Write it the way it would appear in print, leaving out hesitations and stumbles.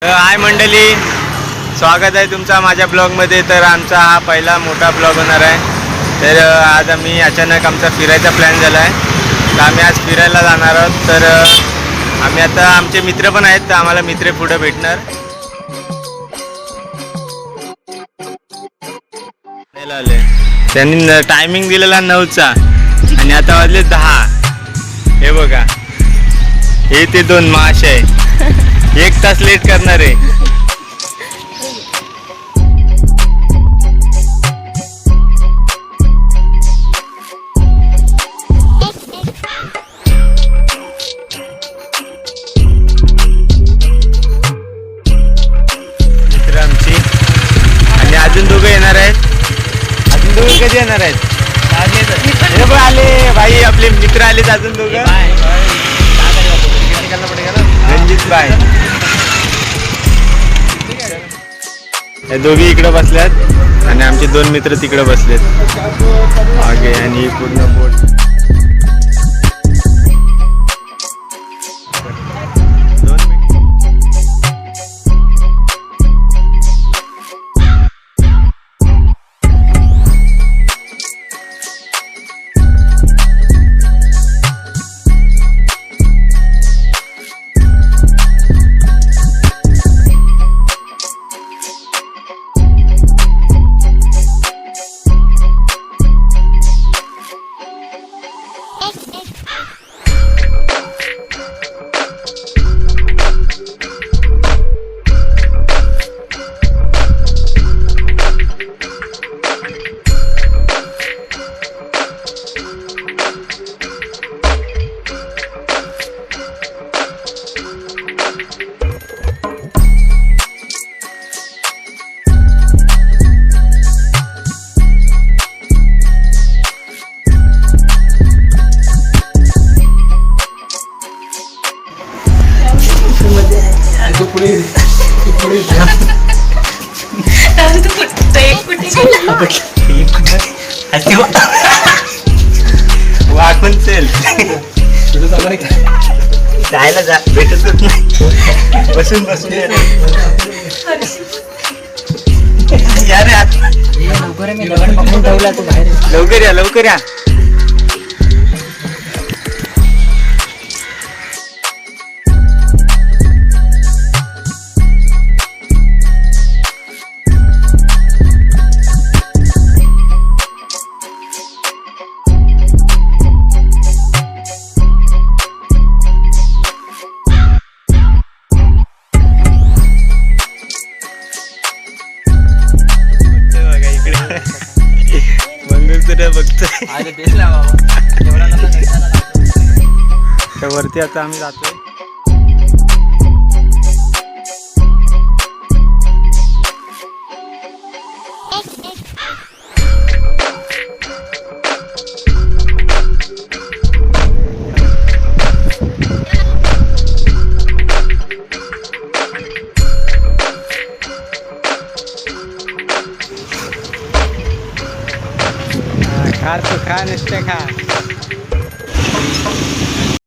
हाय मंडळी, स्वागत आहे तुमचा माझ्या ब्लॉगमध्ये. तर आमचा हा पहिला मोठा ब्लॉग होणार आहे. तर आज अचानक आमचा फिरायचा प्लॅन झाला आहे. तर आम्ही आज फिरायला जाणार आहोत. तर आम्ही आता आमचे मित्र पण आहेत, तर आम्हाला मित्र पुढे भेटणार. त्यांनी टायमिंग दिलेला 9चा आणि आता वाजले 10. हे बघा, हे ते 2 माश आहे. 1 तास लेट करणार आहे. मित्र आमची आणि अजून 2 येणार आहेत. अजून 2 कधी येणार आहेत? हे बघ आले भाई, आपले मित्र आलेत अजून 2. रणजित बाय, हे दोघी इकडे बसल्यात आणि आमचे 2 मित्र तिकडे बसलेत मागे. आणि पूर्ण बोट वाकून चल जायला जा, भेटतच नाही. बसून बसून या रे, लवकर या लवकर या. वरती आता आम्ही जातोय. खा तू, खा नुसते खा.